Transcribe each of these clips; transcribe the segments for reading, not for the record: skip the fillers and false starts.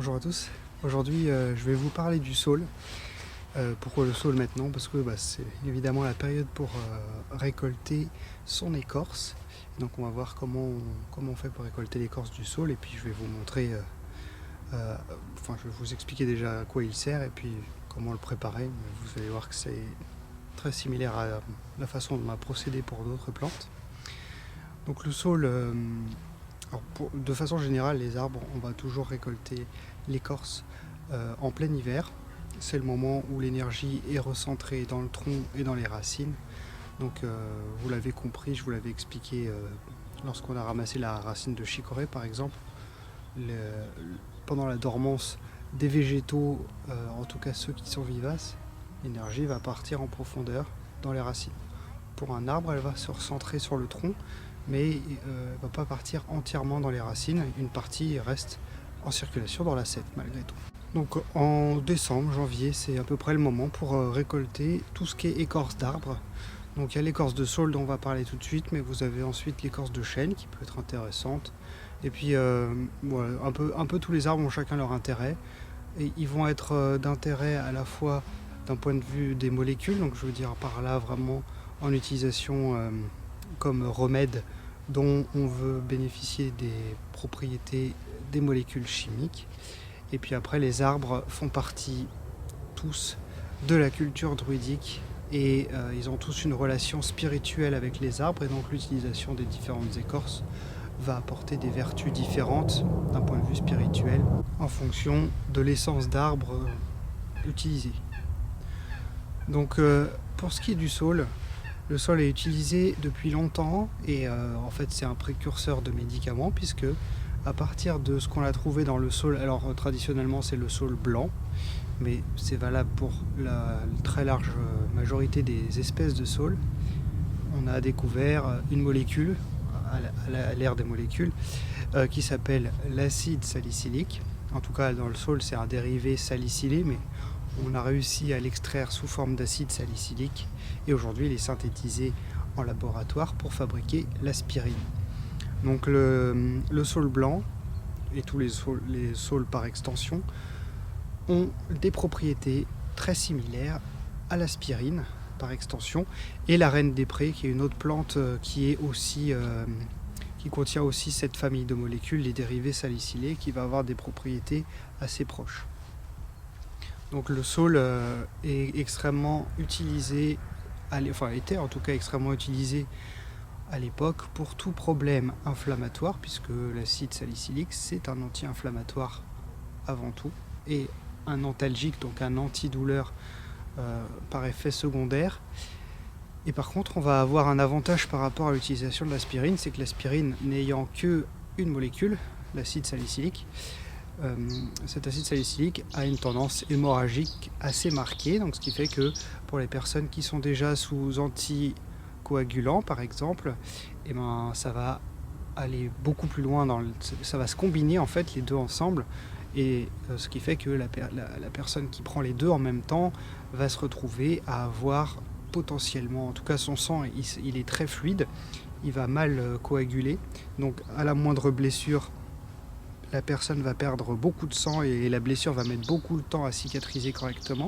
Bonjour à tous. Aujourd'hui, je vais vous parler du saule. Pourquoi le saule maintenant? Parce que c'est évidemment la période pour récolter son écorce. Donc on va voir comment on fait pour récolter l'écorce du saule, et puis je vais vous montrer, je vais vous expliquer déjà à quoi il sert et puis comment le préparer. Vous allez voir que c'est très similaire à la façon dont on a procédé pour d'autres plantes. Donc le saule, de façon générale, les arbres, on va toujours récolter l'écorce en plein hiver. C'est le moment où l'énergie est recentrée dans le tronc et dans les racines. Donc vous l'avez compris, je vous l'avais expliqué lorsqu'on a ramassé la racine de chicorée par exemple. Pendant la dormance des végétaux, en tout cas ceux qui sont vivaces, l'énergie va partir en profondeur dans les racines. Pour un arbre, elle va se recentrer sur le tronc, mais elle ne va pas partir entièrement dans les racines. Une partie reste en circulation dans la sève malgré tout. Donc en décembre, janvier, c'est à peu près le moment pour récolter tout ce qui est écorce d'arbre. Donc il y a l'écorce de saule dont on va parler tout de suite, mais vous avez ensuite l'écorce de chêne qui peut être intéressante. Et puis voilà, un peu tous les arbres ont chacun leur intérêt. Et ils vont être d'intérêt à la fois d'un point de vue des molécules, donc je veux dire par là vraiment en utilisation comme remède dont on veut bénéficier des propriétés des molécules chimiques. Et puis après, les arbres font partie tous de la culture druidique et ils ont tous une relation spirituelle avec les arbres, et donc l'utilisation des différentes écorces va apporter des vertus différentes d'un point de vue spirituel en fonction de l'essence d'arbre utilisée. Donc pour ce qui est du saule, le saule est utilisé depuis longtemps et en fait c'est un précurseur de médicaments, puisque à partir de ce qu'on a trouvé dans le saule, alors traditionnellement c'est le saule blanc, mais c'est valable pour la très large majorité des espèces de saule, on a découvert une molécule, à l'ère des molécules, qui s'appelle l'acide salicylique. En tout cas dans le saule c'est un dérivé salicylé, mais on a réussi à l'extraire sous forme d'acide salicylique, et aujourd'hui il est synthétisé en laboratoire pour fabriquer l'aspirine. Donc le saule blanc et tous les saules par extension ont des propriétés très similaires à l'aspirine par extension, et la reine des prés, qui est une autre plante qui contient aussi cette famille de molécules, les dérivés salicylés, qui va avoir des propriétés assez proches. Donc le saule est extrêmement utilisé, était en tout cas extrêmement utilisé à l'époque pour tout problème inflammatoire, puisque l'acide salicylique c'est un anti-inflammatoire avant tout, et un antalgique, donc un antidouleur par effet secondaire. Et par contre, on va avoir un avantage par rapport à l'utilisation de l'aspirine, c'est que l'aspirine n'ayant qu'une molécule, l'acide salicylique, cet acide salicylique a une tendance hémorragique assez marquée, donc ce qui fait que pour les personnes qui sont déjà sous anticoagulants par exemple, ça va aller beaucoup plus loin, ça va se combiner en fait les deux ensemble, et ce qui fait que la personne qui prend les deux en même temps va se retrouver à avoir potentiellement, en tout cas son sang il est très fluide, il va mal coaguler, donc à la moindre blessure la personne va perdre beaucoup de sang et la blessure va mettre beaucoup de temps à cicatriser correctement.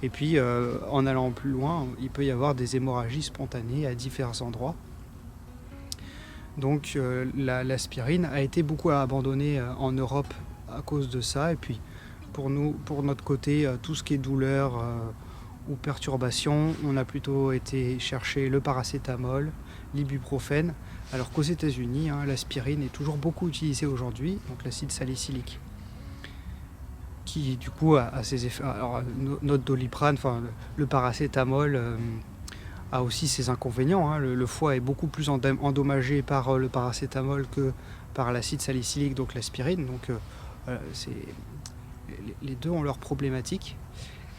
Et puis en allant plus loin, il peut y avoir des hémorragies spontanées à divers endroits. Donc l'aspirine a été beaucoup abandonnée en Europe à cause de ça. Et puis pour notre côté, tout ce qui est douleur ou perturbation, on a plutôt été chercher le paracétamol, l'ibuprofène, alors qu'aux États-Unis, l'aspirine est toujours beaucoup utilisée aujourd'hui, donc l'acide salicylique, qui du coup a ses effets. Alors notre Doliprane, le paracétamol a aussi ses inconvénients. Le foie est beaucoup plus endommagé par le paracétamol que par l'acide salicylique, donc l'aspirine. Donc les deux ont leurs problématiques.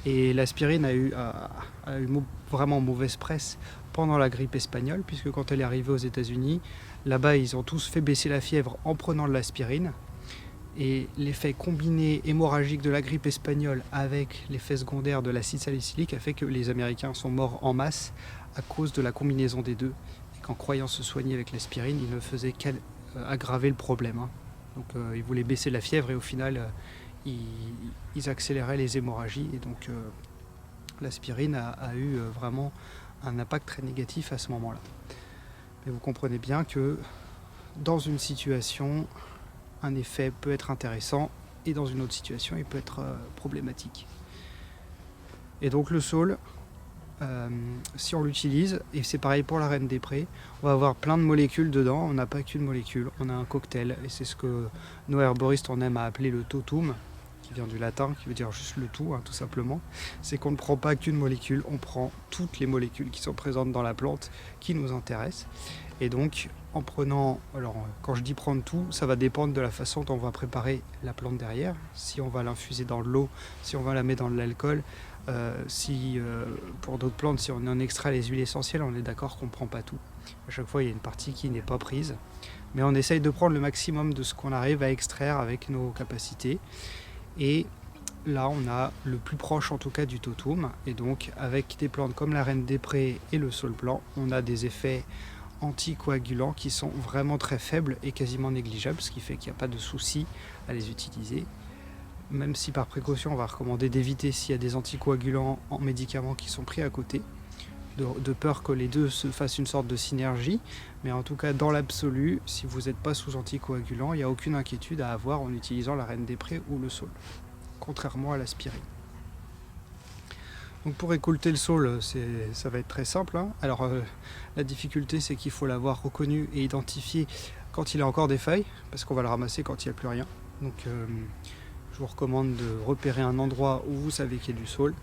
Et l'aspirine a eu vraiment mauvaise presse pendant la grippe espagnole, puisque quand elle est arrivée aux États-Unis, là-bas ils ont tous fait baisser la fièvre en prenant de l'aspirine, et l'effet combiné hémorragique de la grippe espagnole avec l'effet secondaire de l'acide salicylique a fait que les Américains sont morts en masse à cause de la combinaison des deux, et qu'en croyant se soigner avec l'aspirine, ils ne faisaient qu'aggraver le problème. Donc ils voulaient baisser la fièvre, et au final ils accéléraient les hémorragies et donc l'aspirine a eu vraiment un impact très négatif à ce moment-là. Mais vous comprenez bien que dans une situation, un effet peut être intéressant et dans une autre situation, il peut être problématique. Et donc le saule, si on l'utilise, et c'est pareil pour la reine des prés, on va avoir plein de molécules dedans, on n'a pas qu'une molécule, on a un cocktail, et c'est ce que nos herboristes on aime à appeler le totum, qui vient du latin, qui veut dire juste le tout, tout simplement. C'est qu'on ne prend pas qu'une molécule, on prend toutes les molécules qui sont présentes dans la plante, qui nous intéressent. Et donc, en prenant, alors quand je dis prendre tout, ça va dépendre de la façon dont on va préparer la plante derrière. Si on va l'infuser dans de l'eau, si on va la mettre dans de l'alcool, pour d'autres plantes, si on en extrait les huiles essentielles, on est d'accord qu'on ne prend pas tout. À chaque fois, il y a une partie qui n'est pas prise. Mais on essaye de prendre le maximum de ce qu'on arrive à extraire avec nos capacités. Et là, on a le plus proche en tout cas du totum. Et donc, avec des plantes comme la reine des prés et le saule blanc, on a des effets anticoagulants qui sont vraiment très faibles et quasiment négligeables, ce qui fait qu'il n'y a pas de souci à les utiliser. Même si par précaution on va recommander d'éviter s'il y a des anticoagulants en médicaments qui sont pris à côté, de peur que les deux se fassent une sorte de synergie. Mais en tout cas dans l'absolu, si vous n'êtes pas sous anticoagulant, il n'y a aucune inquiétude à avoir en utilisant la reine des prés ou le saule, contrairement à l'aspirine. Donc pour récolter le saule, ça va être très simple. Alors la difficulté c'est qu'il faut l'avoir reconnu et identifié quand il a encore des feuilles, parce qu'on va le ramasser quand il n'y a plus rien. Donc je vous recommande de repérer un endroit où vous savez qu'il y a du saule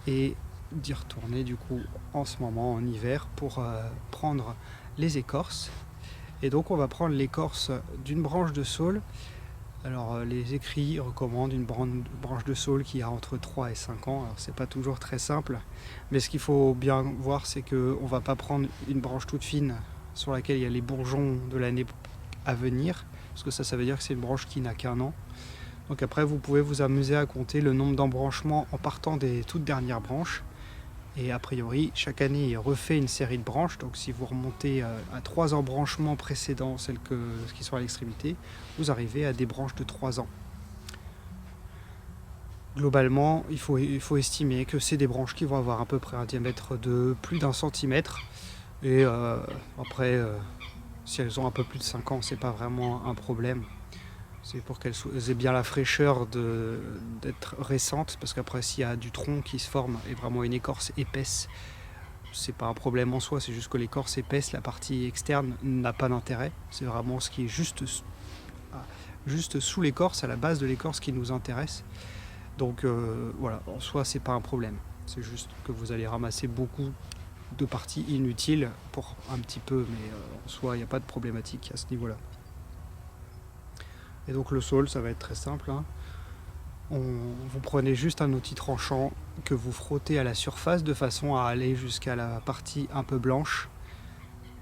et d'y retourner du coup en ce moment, en hiver, pour prendre les écorces. Et donc on va prendre l'écorce d'une branche de saule. Alors les écrits recommandent une branche de saule qui a entre 3 et 5 ans. Alors c'est pas toujours très simple, mais ce qu'il faut bien voir c'est qu'on ne va pas prendre une branche toute fine sur laquelle il y a les bourgeons de l'année à venir, parce que ça veut dire que c'est une branche qui n'a qu'un an. Donc après vous pouvez vous amuser à compter le nombre d'embranchements en partant des toutes dernières branches. Et a priori, chaque année, il refait une série de branches. Donc si vous remontez à 3 embranchements précédents, celles qui sont à l'extrémité, vous arrivez à des branches de 3 ans. Globalement, il faut estimer que c'est des branches qui vont avoir à peu près un diamètre de plus d'1 centimètre. Et après, si elles ont un peu plus de 5 ans, c'est pas vraiment un problème. C'est pour qu'elles aient bien la fraîcheur d'être récentes, parce qu'après s'il y a du tronc qui se forme et vraiment une écorce épaisse, c'est pas un problème en soi, c'est juste que l'écorce épaisse, la partie externe n'a pas d'intérêt. C'est vraiment ce qui est juste sous l'écorce, à la base de l'écorce qui nous intéresse. Donc voilà, en soi c'est pas un problème. C'est juste que vous allez ramasser beaucoup de parties inutiles pour un petit peu, mais en soi il n'y a pas de problématique à ce niveau-là. Et donc le saule, ça va être très simple. Vous prenez juste un outil tranchant que vous frottez à la surface de façon à aller jusqu'à la partie un peu blanche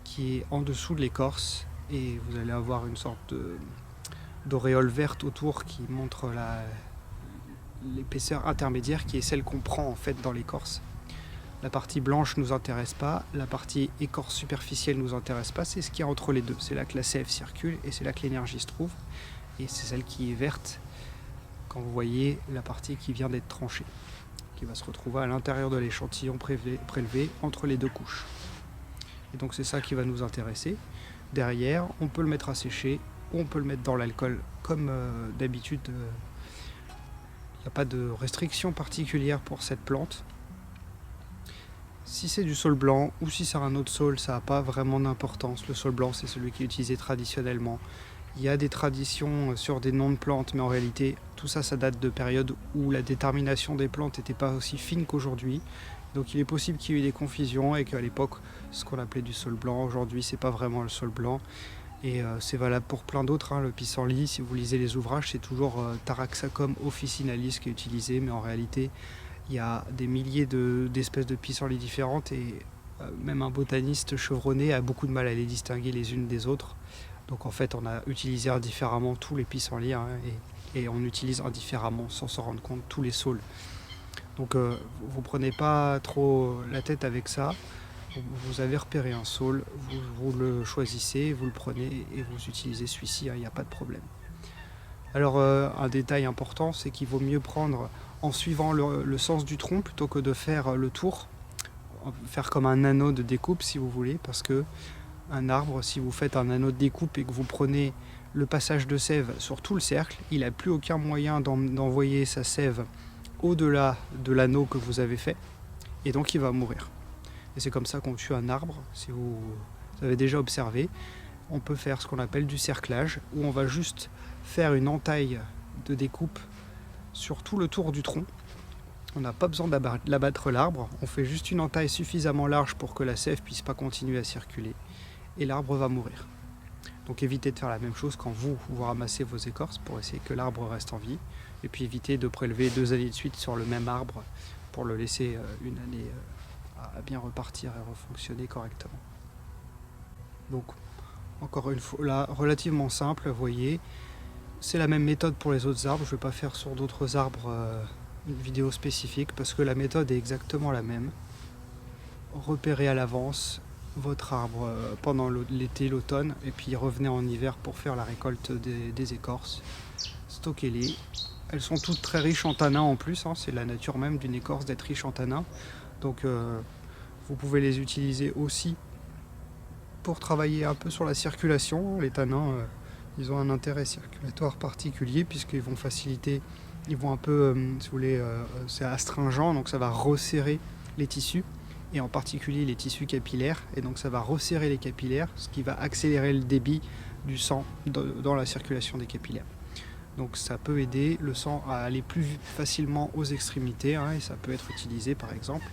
qui est en dessous de l'écorce, et vous allez avoir une sorte d'auréole verte autour qui montre l'épaisseur intermédiaire qui est celle qu'on prend en fait dans l'écorce. La partie blanche ne nous intéresse pas, la partie écorce superficielle ne nous intéresse pas, c'est ce qui est entre les deux. C'est là que la sève circule et c'est là que l'énergie se trouve. Et c'est celle qui est verte quand vous voyez la partie qui vient d'être tranchée, qui va se retrouver à l'intérieur de l'échantillon prélevé entre les deux couches. Et donc c'est ça qui va nous intéresser. Derrière, on peut le mettre à sécher, ou on peut le mettre dans l'alcool comme d'habitude. Il n'y a pas de restriction particulière pour cette plante. Si c'est du saule blanc ou si c'est un autre saule, ça n'a pas vraiment d'importance. Le saule blanc, c'est celui qui est utilisé traditionnellement. Il y a des traditions sur des noms de plantes, mais en réalité, tout ça, ça date de périodes où la détermination des plantes n'était pas aussi fine qu'aujourd'hui. Donc il est possible qu'il y ait eu des confusions et qu'à l'époque, ce qu'on appelait du saule blanc, aujourd'hui, c'est pas vraiment le saule blanc. Et c'est valable pour plein d'autres. Le pissenlit, si vous lisez les ouvrages, c'est toujours Taraxacum officinalis qui est utilisé, mais en réalité, il y a des milliers d'espèces de pissenlits différentes et même un botaniste chevronné a beaucoup de mal à les distinguer les unes des autres. Donc en fait, on a utilisé indifféremment tous les pissenlits et on utilise indifféremment, sans s'en rendre compte, tous les saules. Donc vous prenez pas trop la tête avec ça. Vous avez repéré un saule, vous le choisissez, vous le prenez et vous utilisez celui-ci, il n'y a pas de problème. Alors un détail important, c'est qu'il vaut mieux prendre en suivant le sens du tronc plutôt que de faire le tour, faire comme un anneau de découpe si vous voulez, parce que un arbre, si vous faites un anneau de découpe et que vous prenez le passage de sève sur tout le cercle, il n'a plus aucun moyen d'envoyer sa sève au-delà de l'anneau que vous avez fait, et donc il va mourir. Et c'est comme ça qu'on tue un arbre. Si vous avez déjà observé, on peut faire ce qu'on appelle du cerclage, où on va juste faire une entaille de découpe sur tout le tour du tronc. On n'a pas besoin d'abattre l'arbre, on fait juste une entaille suffisamment large pour que la sève puisse pas continuer à circuler, et l'arbre va mourir. Donc évitez de faire la même chose quand vous ramassez vos écorces pour essayer que l'arbre reste en vie, et puis évitez de prélever 2 années de suite sur le même arbre pour le laisser une année à bien repartir et refonctionner correctement. Donc encore une fois, là, relativement simple, vous voyez, c'est la même méthode pour les autres arbres. Je ne vais pas faire sur d'autres arbres une vidéo spécifique parce que la méthode est exactement la même. Repérez à l'avance votre arbre pendant l'été, l'automne, et puis revenez en hiver pour faire la récolte des écorces. Stockez-les. Elles sont toutes très riches en tanins en plus, hein. C'est la nature même d'une écorce d'être riche en tanins. Donc vous pouvez les utiliser aussi pour travailler un peu sur la circulation. Les tanins, ils ont un intérêt circulatoire particulier puisqu'ils vont faciliter, ils vont un peu, si vous voulez, c'est astringent, donc ça va resserrer les tissus, et en particulier les tissus capillaires, et donc ça va resserrer les capillaires, ce qui va accélérer le débit du sang dans la circulation des capillaires. Donc ça peut aider le sang à aller plus facilement aux extrémités, hein, et ça peut être utilisé par exemple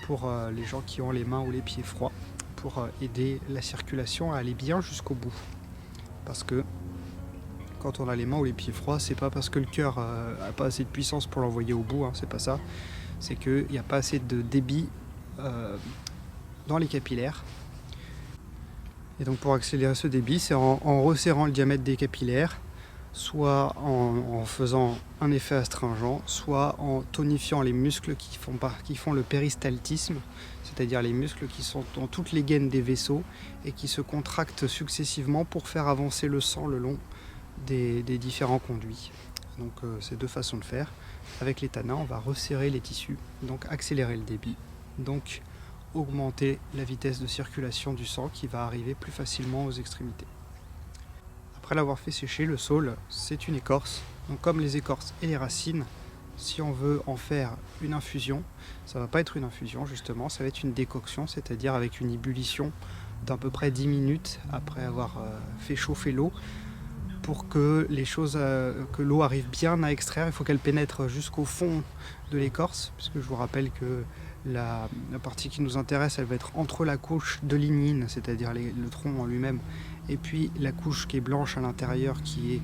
pour les gens qui ont les mains ou les pieds froids, pour aider la circulation à aller bien jusqu'au bout. Parce que quand on a les mains ou les pieds froids, c'est pas parce que le cœur a pas assez de puissance pour l'envoyer au bout, hein, c'est pas ça. C'est qu'il n'y a pas assez de débit dans les capillaires. Et donc pour accélérer ce débit, c'est en resserrant le diamètre des capillaires, soit en faisant un effet astringent, soit en tonifiant les muscles qui font le péristaltisme, c'est-à-dire les muscles qui sont dans toutes les gaines des vaisseaux et qui se contractent successivement pour faire avancer le sang le long des différents conduits. Donc c'est 2 façons de faire. Avec les tanins, on va resserrer les tissus, donc accélérer le débit, donc augmenter la vitesse de circulation du sang qui va arriver plus facilement aux extrémités. Après l'avoir fait sécher, le saule, c'est une écorce. Donc comme les écorces et les racines, si on veut en faire une infusion, ça ne va pas être une infusion justement, ça va être une décoction, c'est-à-dire avec une ébullition d'à peu près 10 minutes après avoir fait chauffer l'eau, pour que que l'eau arrive bien à extraire. Il faut qu'elle pénètre jusqu'au fond de l'écorce, puisque je vous rappelle que la partie qui nous intéresse, elle va être entre la couche de lignine, c'est-à-dire le tronc en lui-même, et puis la couche qui est blanche à l'intérieur, qui est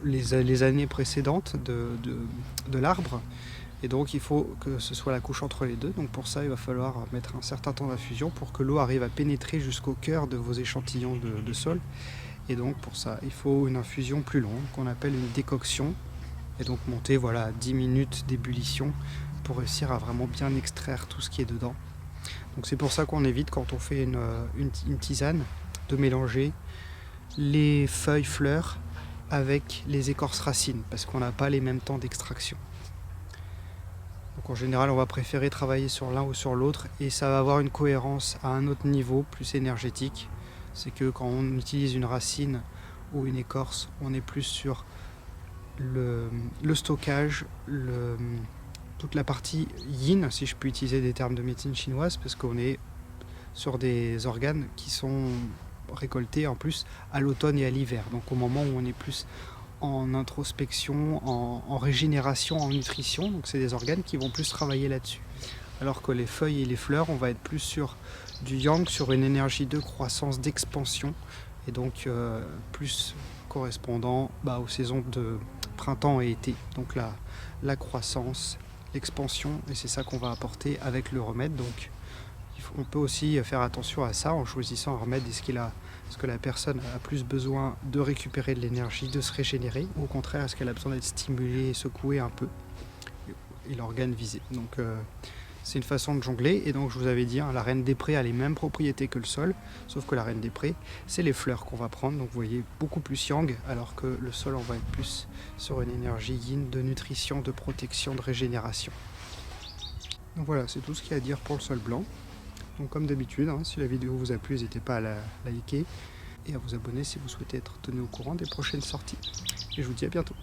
les années précédentes de l'arbre. Et donc il faut que ce soit la couche entre les deux. Donc pour ça, il va falloir mettre un certain temps d'infusion pour que l'eau arrive à pénétrer jusqu'au cœur de vos échantillons de sol. Et donc pour ça, il faut une infusion plus longue qu'on appelle une décoction. Et donc monter à 10 minutes d'ébullition pour réussir à vraiment bien extraire tout ce qui est dedans. Donc c'est pour ça qu'on évite, quand on fait une tisane, de mélanger les feuilles fleurs avec les écorces racines, parce qu'on n'a pas les mêmes temps d'extraction. Donc en général, on va préférer travailler sur l'un ou sur l'autre, et ça va avoir une cohérence à un autre niveau, plus énergétique. C'est que quand on utilise une racine ou une écorce, on est plus sur le stockage, toute la partie yin, si je peux utiliser des termes de médecine chinoise, parce qu'on est sur des organes qui sont récoltés en plus à l'automne et à l'hiver, donc au moment où on est plus en introspection, en régénération, en nutrition, donc c'est des organes qui vont plus travailler là-dessus. Alors que les feuilles et les fleurs, on va être plus sur du yang, sur une énergie de croissance, d'expansion, et donc plus correspondant aux saisons de printemps et été. Donc la croissance, l'expansion, et c'est ça qu'on va apporter avec le remède. Donc on peut aussi faire attention à ça en choisissant un remède. Est-ce que la personne a plus besoin de récupérer de l'énergie, de se régénérer, ou au contraire, est-ce qu'elle a besoin d'être stimulée et secouée un peu, et l'organe visé. Donc C'est une façon de jongler, et donc je vous avais dit, hein, la reine des prés a les mêmes propriétés que le sol, sauf que la reine des prés, c'est les fleurs qu'on va prendre, donc vous voyez beaucoup plus yang, alors que le sol, on va être plus sur une énergie yin de nutrition, de protection, de régénération. Donc voilà, c'est tout ce qu'il y a à dire pour le sol blanc. Donc comme d'habitude, hein, si la vidéo vous a plu, n'hésitez pas à la liker et à vous abonner si vous souhaitez être tenu au courant des prochaines sorties. Et je vous dis à bientôt.